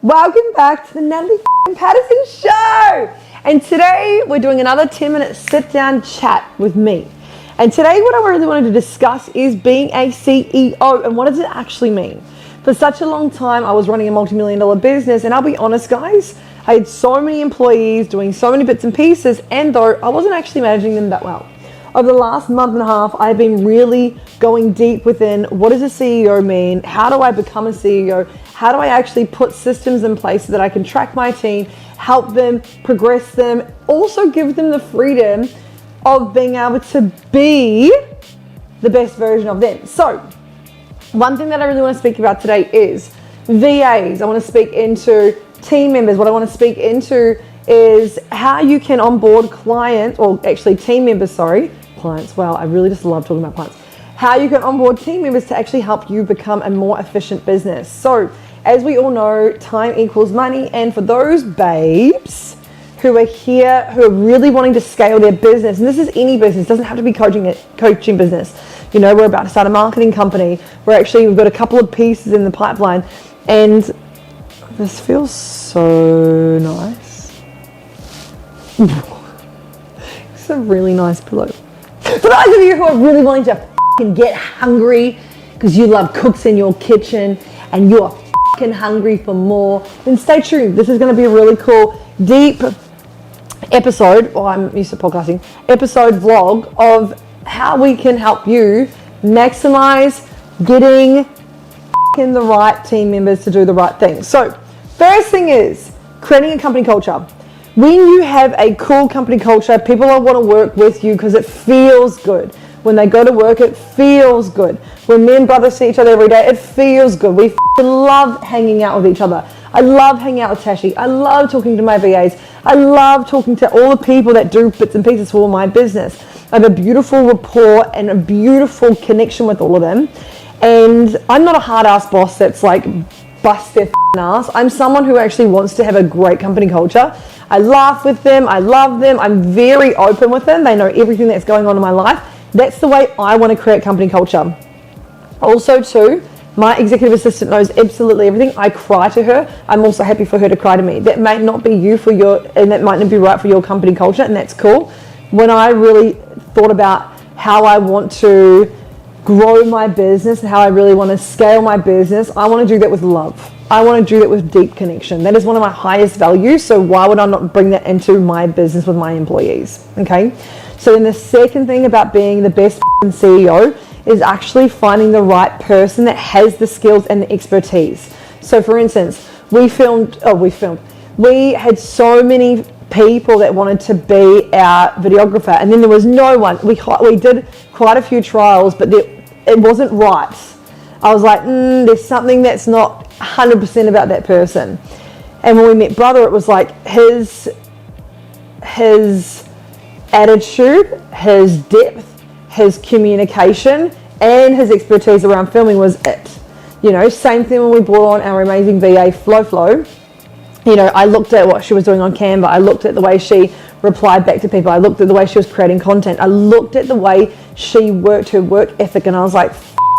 Welcome back to the Natalie Paterson show. And today we're doing another 10-minute sit-down chat with me. And today what I really wanted to discuss is being a CEO and what does it actually mean. For such a long time I was running a multi-million-dollar business, and I'll be honest guys, I had so many employees doing so many bits and pieces, and though I wasn't actually managing them that well. Over the last month and a half, I've been really going deep within what does a CEO mean? How do I become a CEO? How do I actually put systems in place so that I can track my team, help them, progress them, also give them the freedom of being able to be the best version of them. So, one thing that I really want to speak about today is VAs. I want to speak into team members. What I want to speak into is how you can onboard clients, or actually team members, clients. Wow, I really just love talking about clients. How you can onboard team members to actually help you become a more efficient business. So, as we all know, time equals money, and for those babes who are here, who are really wanting to scale their business, and this is any business, doesn't have to be coaching business. You know, we're about to start a marketing company. We've got a couple of pieces in the pipeline, and this feels so nice. It's a really nice pillow. For those of you who are really wanting to get hungry because you love cooks in your kitchen and you are hungry for more, then stay tuned. This is going to be a really cool, deep episode, or I'm used to podcasting, episode vlog of how we can help you maximize getting in the right team members to do the right thing. So, first thing is creating a company culture. When you have a cool company culture, people will want to work with you because it feels good. When they go to work, it feels good. When me and brother see each other every day, it feels good. We love hanging out with each other. I love hanging out with Tashi. I love talking to my VAs. I love talking to all the people that do bits and pieces for my business. I have a beautiful rapport and a beautiful connection with all of them. And I'm not a hard-ass boss that's like bust their ass. I'm someone who actually wants to have a great company culture. I laugh with them. I love them. I'm very open with them. They know everything that's going on in my life. That's the way I want to create company culture. Also too, my executive assistant knows absolutely everything. I cry to her. I'm also happy for her to cry to me. That may not be you for your, and that might not be right for your company culture, and that's cool. When I really thought about how I want to grow my business and how I really want to scale my business, I want to do that with love. I want to do that with deep connection. That is one of my highest values, so why would I not bring that into my business with my employees, okay? So then the second thing about being the best CEO is actually finding the right person that has the skills and the expertise. So for instance, we had so many people that wanted to be our videographer, and then there was no one. We did quite a few trials, but it wasn't right. I was like, there's something that's not 100% about that person. And when we met brother, it was like his attitude, his depth, his communication, and his expertise around filming was it. You know, same thing when we brought on our amazing VA, Flo. You know, I looked at what she was doing on Canva. I looked at the way she replied back to people. I looked at the way she was creating content. I looked at the way she worked, her work ethic, and I was like,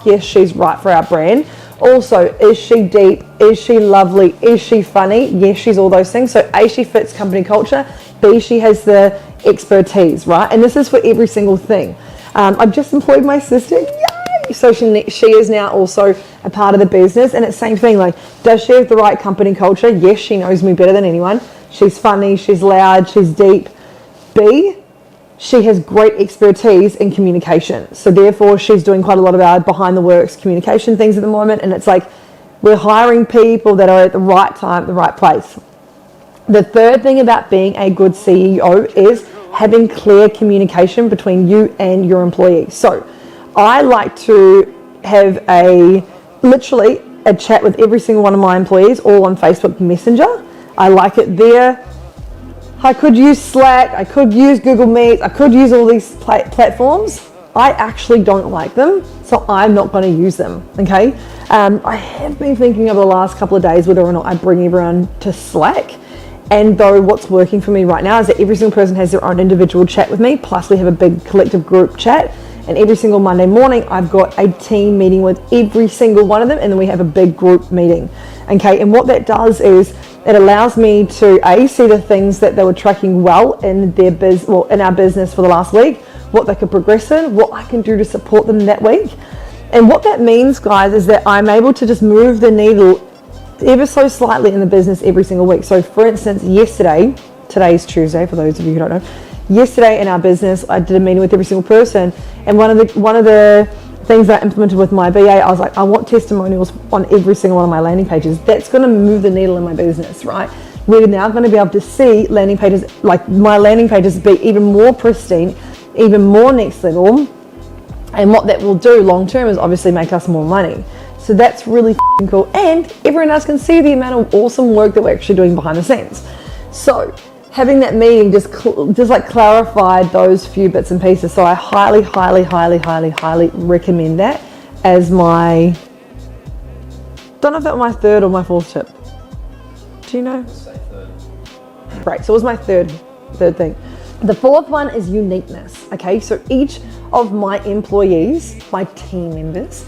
yes, she's right for our brand. Also, is she deep? Is she lovely? Is she funny? Yes, she's all those things. So A, she fits company culture. B, she has the expertise, right? And this is for every single thing. I've just employed my sister. Yay! So she is now also a part of the business. And it's the same thing. Like, does she have the right company culture? Yes, she knows me better than anyone. She's funny. She's loud. She's deep. B, she has great expertise in communication. So therefore, she's doing quite a lot of our behind the works communication things at the moment. And it's like, we're hiring people that are at the right time, the right place. The third thing about being a good CEO is having clear communication between you and your employees. So I like to have literally a chat with every single one of my employees, all on Facebook Messenger. I like it there. I could use Slack, I could use Google Meet, I could use all these platforms. I actually don't like them, so I'm not going to use them, okay? I have been thinking over the last couple of days whether or not I bring everyone to Slack. And though what's working for me right now is that every single person has their own individual chat with me, plus we have a big collective group chat. And every single Monday morning, I've got a team meeting with every single one of them, and then we have a big group meeting. Okay, and what that does is it allows me to see the things that they were tracking well in their in our business for the last week, what they could progress in, what I can do to support them that week. And what that means, guys, is that I'm able to just move the needle ever so slightly in the business every single week. So for instance, yesterday, today's Tuesday for those of you who don't know, yesterday in our business I did a meeting with every single person, and one of the things that I implemented with my BA, I was like, I want testimonials on every single one of my landing pages. That's going to move the needle in my business, right? We're now going to be able to see landing pages, like my landing pages, be even more pristine, even more next level. And what that will do long term is obviously make us more money. So that's really cool. And everyone else can see the amount of awesome work that we're actually doing behind the scenes. So having that meeting just like clarified those few bits and pieces. So I highly recommend that as my, don't know if that was my third or my fourth tip. Do you know? Say third. Right, so it was my third thing. The fourth one is uniqueness. Okay, so each of my employees, my team members,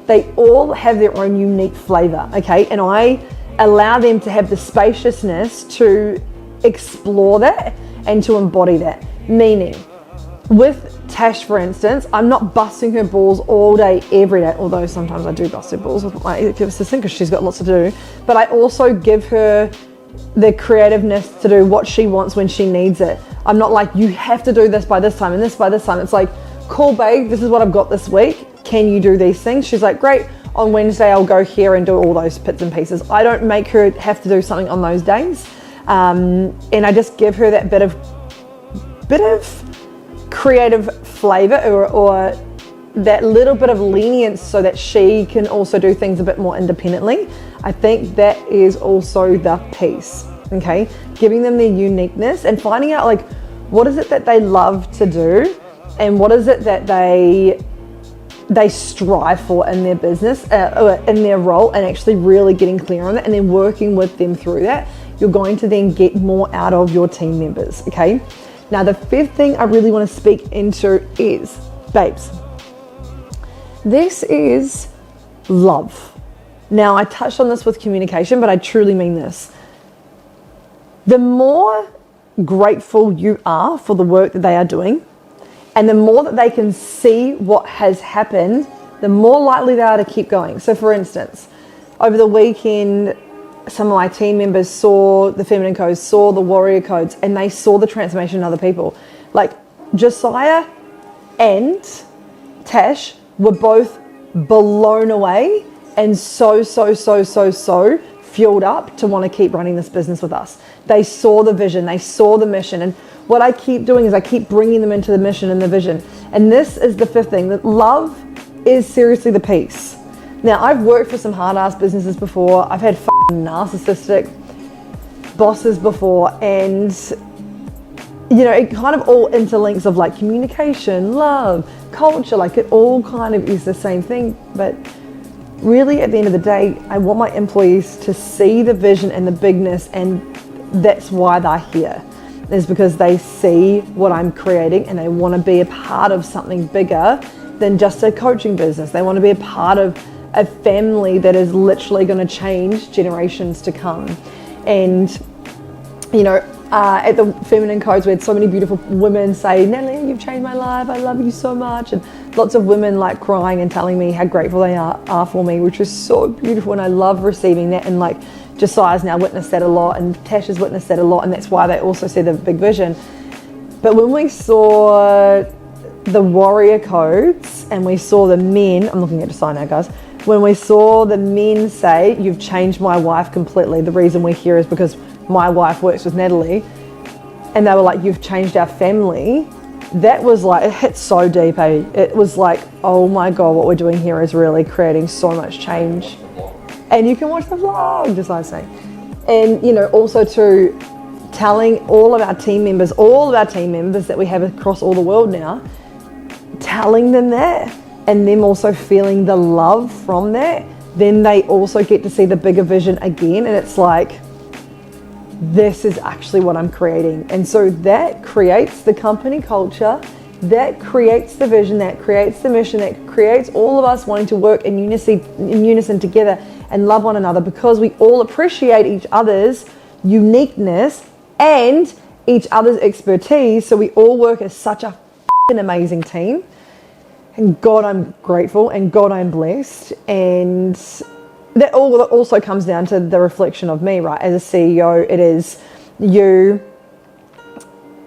they all have their own unique flavor. Okay, and I allow them to have the spaciousness to explore that and to embody that. Meaning, with Tash, for instance, I'm not busting her balls all day, every day, although sometimes I do bust her balls with my assistant because she's got lots to do. But I also give her the creativeness to do what she wants when she needs it. I'm not like, you have to do this by this time and this by this time. It's like, cool, babe, this is what I've got this week. Can you do these things? She's like, great. On Wednesday, I'll go here and do all those bits and pieces. I don't make her have to do something on those days. And I just give her that bit of creative flavor or that little bit of lenience so that she can also do things a bit more independently. I think that is also the piece, okay? Giving them their uniqueness and finding out like, what is it that they love to do and what is it that they strive for in their business, or in their role, and actually really getting clear on that and then working with them through that. You're going to then get more out of your team members, okay? Now, the fifth thing I really want to speak into is, babes, this is love. Now, I touched on this with communication, but I truly mean this. The more grateful you are for the work that they are doing, and the more that they can see what has happened, the more likely they are to keep going. So for instance, over the weekend, some of my team members saw the feminine codes, saw the warrior codes, and they saw the transformation in other people. Like Josiah and Tash were both blown away and so fueled up to want to keep running this business with us. They saw the vision, they saw the mission, and what I keep doing is I keep bringing them into the mission and the vision. And this is the fifth thing, that love is seriously the piece. Now, I've worked for some hard-ass businesses before. I've had narcissistic bosses before, and you know, it kind of all interlinks of like communication, love, culture, like it all kind of is the same thing. But really at the end of the day, I want my employees to see the vision and the bigness, and that's why they're here, is because they see what I'm creating and they want to be a part of something bigger than just a coaching business. They want to be a part of a family that is literally going to change generations to come. And you know, at the Feminine Codes, we had so many beautiful women say, Natalie, you've changed my life, I love you so much. And lots of women like crying and telling me how grateful they are for me, which is so beautiful. And I love receiving that. And like Josiah's now witnessed that a lot, and Tash has witnessed that a lot, and that's why they also see the big vision. But when we saw the warrior codes and we saw the men, I'm looking at Josiah now, guys, when we saw the men say, you've changed my wife completely, the reason we're here is because my wife works with Natalie, and they were like, you've changed our family, that was like, it hit so deep, eh? It was like, oh my God, what we're doing here is really creating so much change. And you can watch the vlog, just like I say. And you know, also to telling all of our team members that we have across all the world now, telling them that, and them also feeling the love from that, then they also get to see the bigger vision again. And it's like, this is actually what I'm creating. And so that creates the company culture, that creates the vision, that creates the mission, that creates all of us wanting to work in unison together and love one another, because we all appreciate each other's uniqueness and each other's expertise. So we all work as such a amazing team. And God, I'm grateful, and God, I'm blessed. And that also comes down to the reflection of me, right? As a CEO, it is you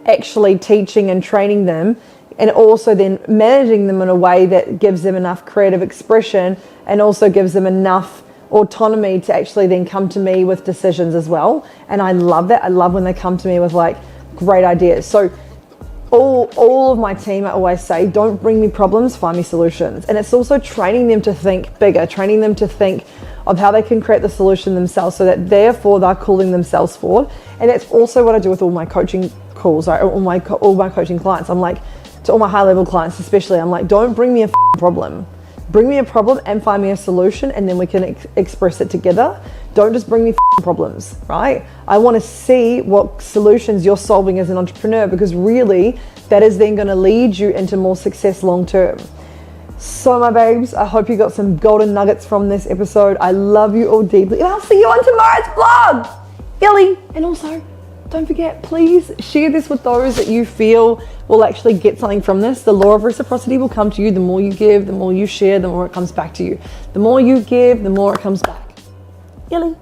actually teaching and training them, and also then managing them in a way that gives them enough creative expression and also gives them enough autonomy to actually then come to me with decisions as well. And I love that. I love when they come to me with like great ideas. So all of my team, I always say, don't bring me problems, find me solutions. And it's also training them to think bigger, training them to think of how they can create the solution themselves, so that therefore they're calling themselves forward. And that's also what I do with all my coaching calls, right? All my coaching clients. I'm like, to all my high level clients especially, I'm like, don't bring me a problem. Bring me a problem and find me a solution, and then we can express it together. Don't just bring me problems, right? I want to see what solutions you're solving as an entrepreneur, because really that is then going to lead you into more success long term. So my babes, I hope you got some golden nuggets from this episode. I love you all deeply, and I'll see you on tomorrow's vlog. Illy. And also, don't forget, please share this with those that you feel will actually get something from this. The law of reciprocity will come to you. The more you give, the more you share, the more it comes back to you. The more you give, the more it comes back. Illy.